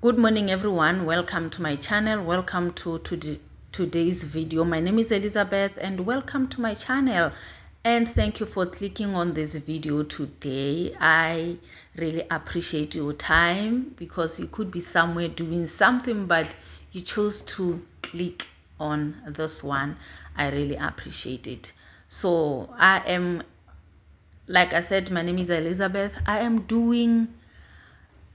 Good morning everyone, welcome to my channel, welcome to today's video. My name is Elizabeth and welcome to my channel, and thank you for clicking on this video today. I really appreciate your time because you could be somewhere doing something but you chose to click on this one. I really appreciate it. So I am, like I said, my name is Elizabeth. I am doing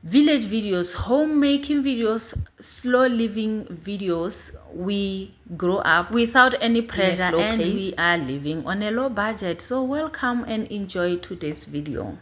village videos, homemaking videos, slow living videos. We grow up without any pressure and pace. We are living on a low budget. So welcome and enjoy today's video.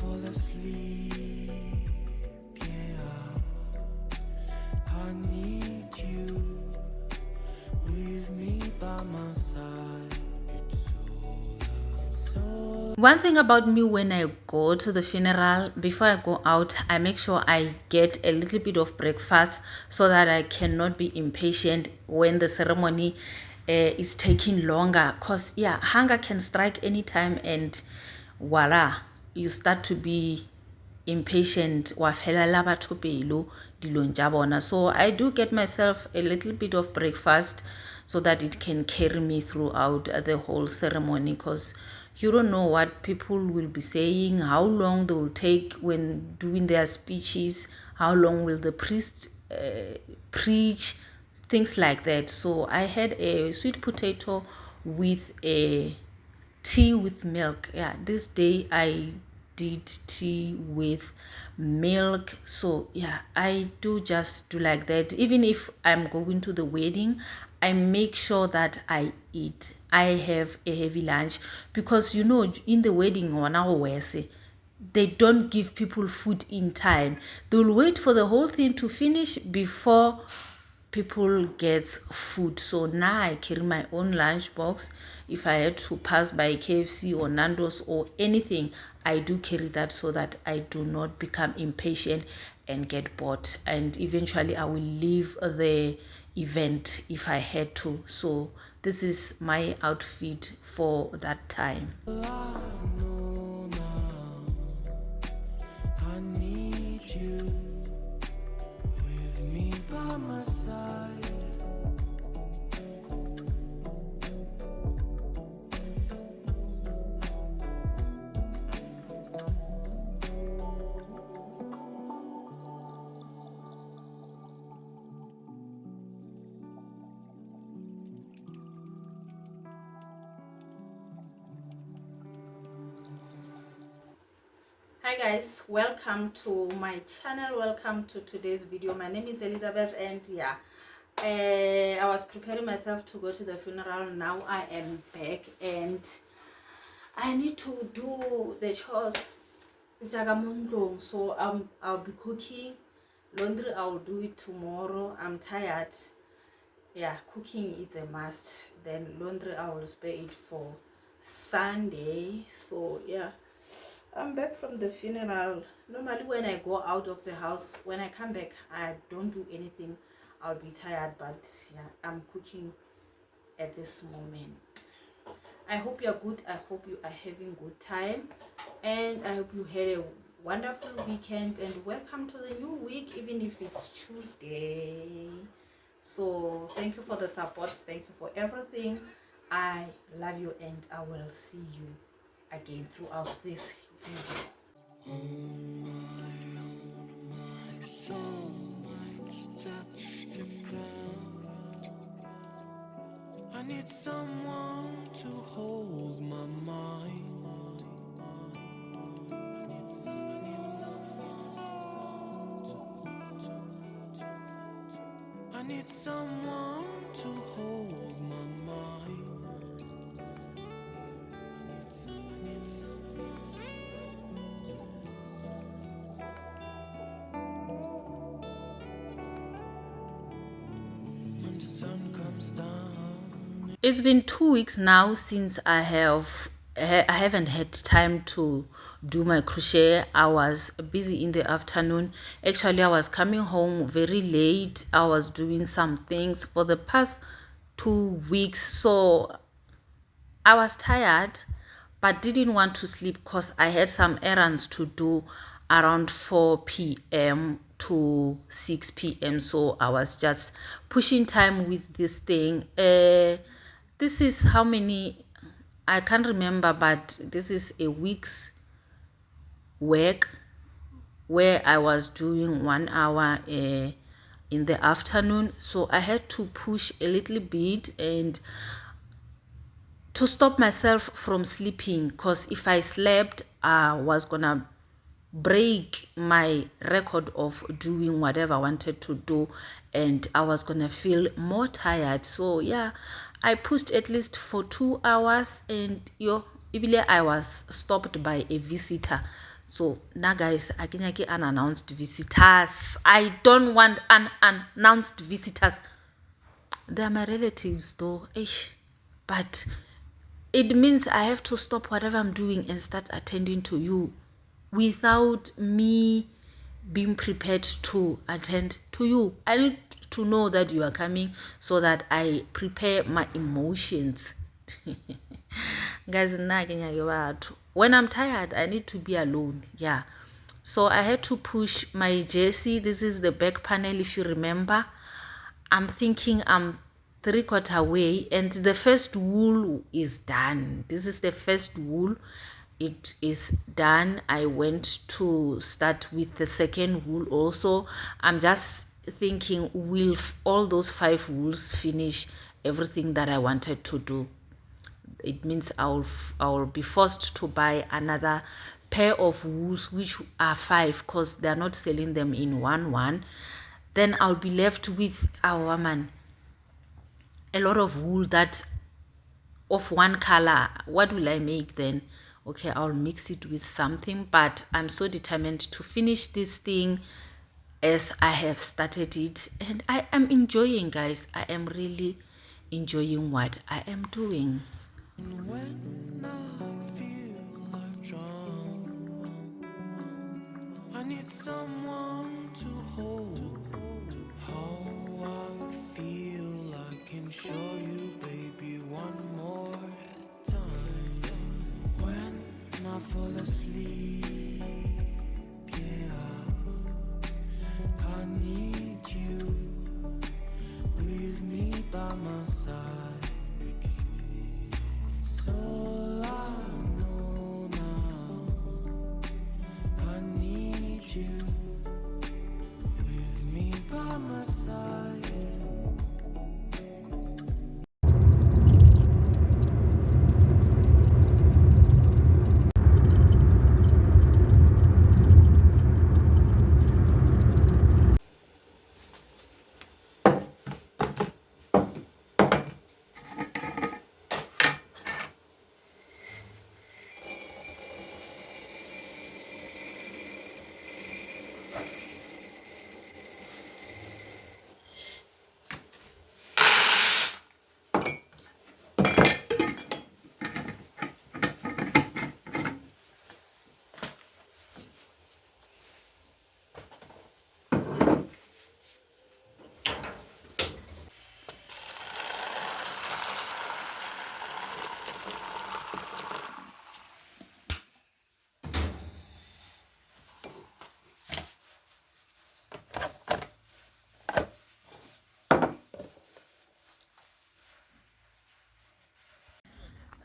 Fall asleep, yeah, I need you with me by my side. One thing about me, when I go to the funeral, before I go out, I make sure I get a little bit of breakfast so that I cannot be impatient when the ceremony is taking longer, because yeah, hunger can strike anytime and voila, you start to be impatient. So I do get myself a little bit of breakfast so that it can carry me throughout the whole ceremony, because you don't know what people will be saying, how long they will take when doing their speeches, how long will the priest preach, things like that. So I had a sweet potato with a tea with milk. Yeah, this day I did tea with milk. So yeah, I do just do like that. Even if I'm going to the wedding, I make sure that I eat, I have a heavy lunch, because you know, in the wedding on our Wese, they don't give people food in time. They'll wait for the whole thing to finish before people get food. So now I carry my own lunch box. If I had to pass by KFC or Nando's or anything, I do carry that so that I do not become impatient and get bored, and eventually I will leave the event if I had to. So this is my outfit for that time. I need you with me by my side. Hi guys, welcome to my channel, welcome to today's video. My name is Elizabeth, and yeah, I was preparing myself to go to the funeral. Now I am back and I need to do the chores. So I'll be cooking. Laundry I'll do it tomorrow. I'm tired. Yeah, cooking is a must. Then laundry I will spare it for Sunday. So yeah, I'm back from the funeral. Normally when I go out of the house, when I come back, I don't do anything. I'll be tired, but yeah, I'm cooking at this moment. I hope you're good. I hope you are having good time, and I hope you had a wonderful weekend, and welcome to the new week, even if it's Tuesday. So thank you for the support, thank you for everything. I love you, and I will see you again throughout this video. My soul might touch the ground. I need someone to hold my mind. I need someone to need someone to hold my mind. I need someone when the sun comes down. It's been 2 weeks now since I haven't had time to do my crochet. I was busy in the afternoon. Actually, I was coming home very late. I was doing some things for the past 2 weeks, so I was tired but didn't want to sleep because I had some errands to do around 4 p.m. to 6 p.m. So I was just pushing time with this thing. This is how many, I can't remember, but this is a week's work where I was doing 1 hour in the afternoon. So I had to push a little bit and to stop myself from sleeping, because if I slept, I was gonna break my record of doing whatever I wanted to do and I was gonna feel more tired. So yeah, I pushed at least for 2 hours and I was stopped by a visitor. So now guys, I can get unannounced visitors. I don't want unannounced visitors. They are my relatives though. Ish. But it means I have to stop whatever I'm doing and start attending to you without me being prepared to attend to you. I need to know that you are coming so that I prepare my emotions. Guys, when I'm tired, I need to be alone. Yeah. So I had to push my jersey. This is the back panel, if you remember. I'm thinking I'm 3/4 way and the first wool is done. This is the first wool. It is done. I went to start with the second wool also. I'm just thinking, will all those 5 wools finish everything that I wanted to do? It means I'll be forced to buy another pair of wools, which are 5 because they're not selling them in one. Then I'll be left with our man a lot of wool that of one color. What will I make then? Okay, I'll mix it with something, but I'm so determined to finish this thing as I have started it, and I am enjoying, guys. I am really enjoying what I am doing. And when I feel I've drowned, I need someone to hold. How I feel, I can show you, baby, one more time. When I fall asleep, yeah, I need you with me by my side. It's all I know now. I need you with me by my side.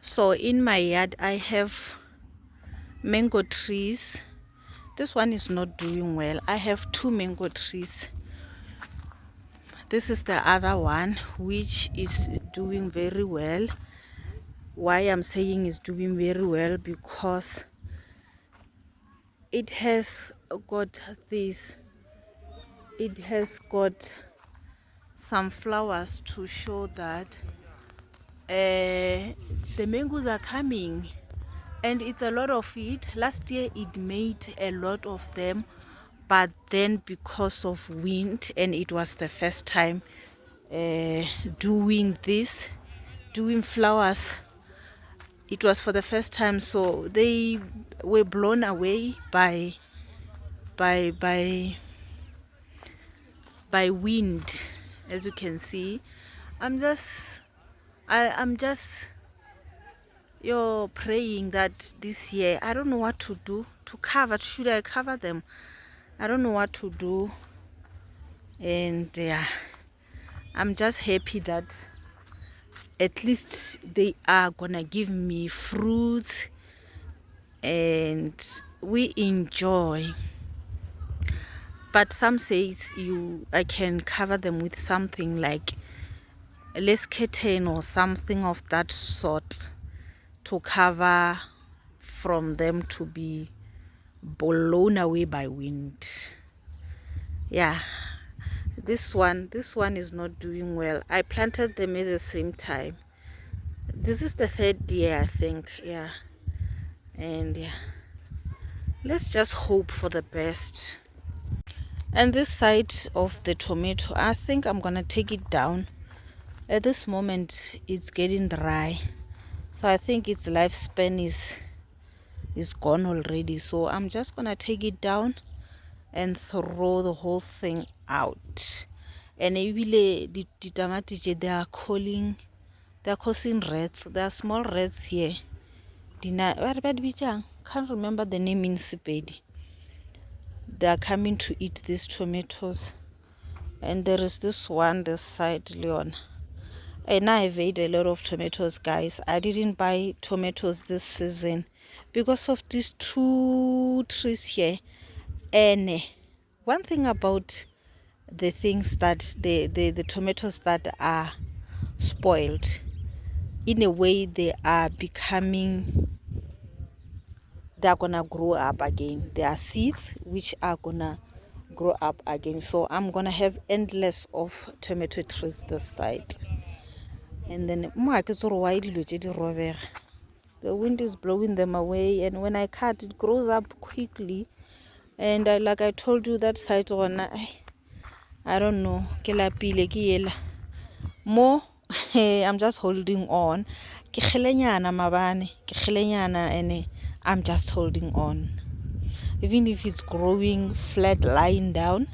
So in my yard, I have mango trees. This one is not doing well. I have 2 mango trees. This is the other one, which is doing very well. Why I'm saying is doing very well, because it has got this, it has got some flowers to show that the mangoes are coming, and it's a lot of it. Last year it made a lot of them, but then because of wind, and it was the first time doing flowers, it was for the first time, so they were blown away by by wind. As you can see, I'm just you're praying that this year, I don't know what to do to cover. Should I cover them? I don't know what to do. And yeah, I'm just happy that at least they are gonna give me fruits and we enjoy. But some says I can cover them with something like a lace curtain or something of that sort to cover from them to be blown away by wind. Yeah, this one is not doing well. I planted them at the same time. This is the third year, I think. Yeah, and yeah, let's just hope for the best. And this side of the tomato, I think I'm gonna take it down. At this moment it's getting dry, so I think its lifespan is gone already, so I'm just gonna take it down and throw the whole thing out. And ebile ditamati, they are causing rats. There are small rats here. Can't remember the name in Sepedi. They are coming to eat these tomatoes. And there is this one this side, Leon. And I've ate a lot of tomatoes, guys. I didn't buy tomatoes this season because of these two trees here. And one thing about the things that the tomatoes that are spoiled, in a way they are gonna grow up again. There are seeds which are gonna grow up again, so I'm gonna have endless of tomato trees this side. And then the wind is blowing them away, and when I cut, it grows up quickly. And like I told you, that side one, I don't know, more. I'm just holding on. And I'm just holding on, even if it's growing flat, lying down,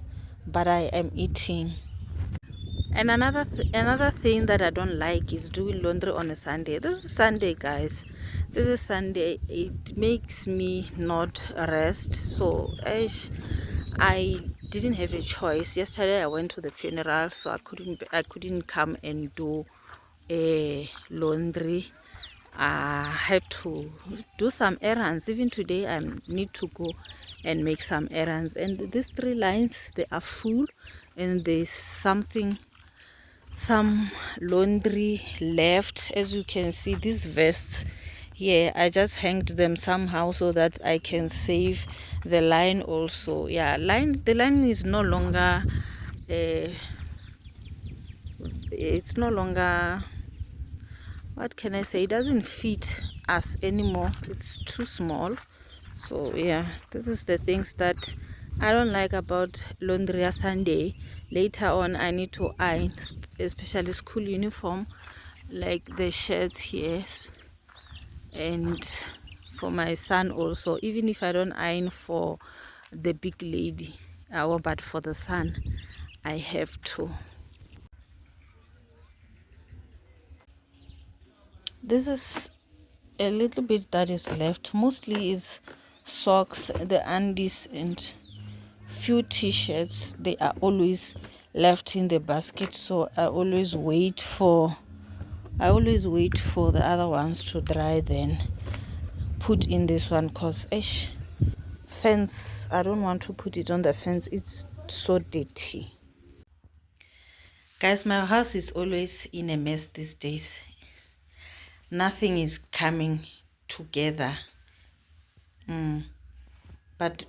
but I am eating. And another thing that I don't like is doing laundry on a Sunday. This is Sunday, guys. This is Sunday. It makes me not rest. So I didn't have a choice. Yesterday I went to the funeral, so I couldn't come and do laundry. I had to do some errands. Even today I need to go and make some errands. And these 3 lines, they are full, and there's some laundry left. As you can see, these vests here, I just hanged them somehow so that I can save the line also. Yeah, the line is no longer it's no longer, what can I say, it doesn't fit us anymore. It's too small. So yeah, this is the things that I don't like about laundry Sunday. Later on I need to iron, especially school uniform, like the shirts here, and for my son also. Even if I don't iron for the big lady, but for the son I have to. This is a little bit that is left. Mostly is socks, the undies, and few t-shirts. They are always left in the basket, so I always wait for the other ones to dry, then put in this one, because fence, I don't want to put it on the fence. It's so dirty, guys. My house is always in a mess these days. Nothing is coming together. But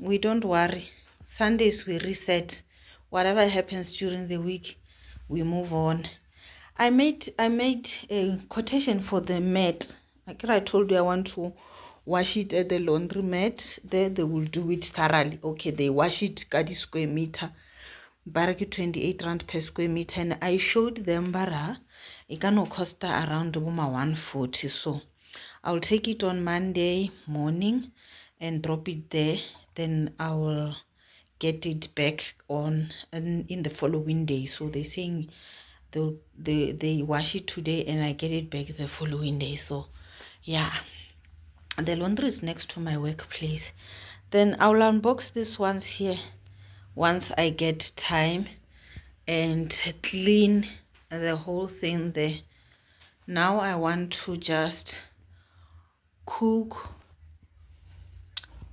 we don't worry. Sundays we reset, whatever happens during the week, we move on. I made a quotation for the mat. Like I told you, I want to wash it at the laundry mat. There they will do it thoroughly. Okay, they wash it ka di square meter. Baraki 28 rand per square meter, and I showed them bara it can cost around 140. So I'll take it on Monday morning and drop it there. Then I will get it back on in the following day. So they're saying they wash it today and I get it back the following day. So yeah, the laundry is next to my workplace. Then I'll unbox these ones here once I get time and clean the whole thing there. Now I want to just cook.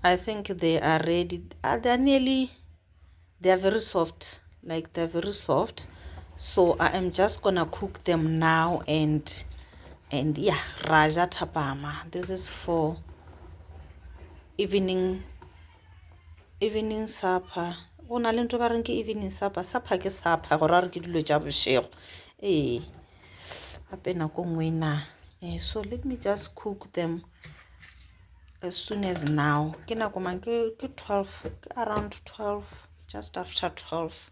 I think they are ready. They're very soft, like they're very soft. So I am just gonna cook them now and yeah, raja tapama. This is for evening supper. Una le nto ba reng ke evening supper ke supper gore re ke dilo tša bošego gape nako nngwe na. So let me just cook them as soon as now. Ke nako mang ke 12, around 12, just after 12.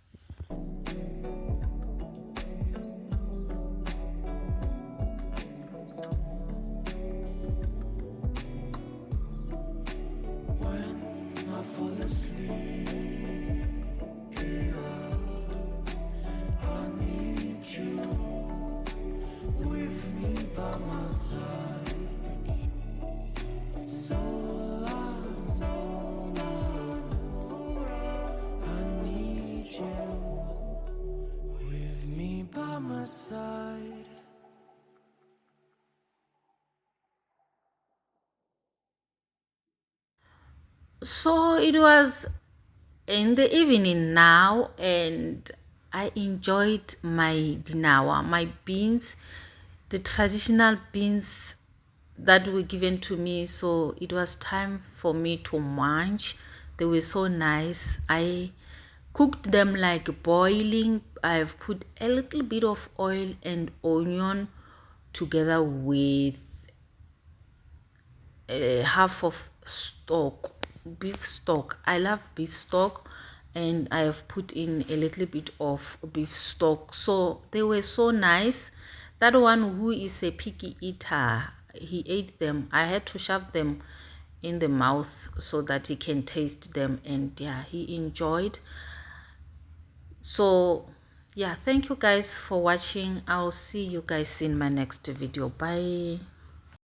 So it was in the evening now, and I enjoyed my dinner, my beans, the traditional beans that were given to me. So it was time for me to munch. They were so nice. I cooked them like boiling. I've put a little bit of oil and onion together with half of beef stock. I love beef stock, and I have put in a little bit of beef stock. So they were so nice. That one who is a picky eater, he ate them. I had to shove them in the mouth so that he can taste them, and yeah, he enjoyed. So yeah, thank you guys for watching. I'll see you guys in my next video. Bye.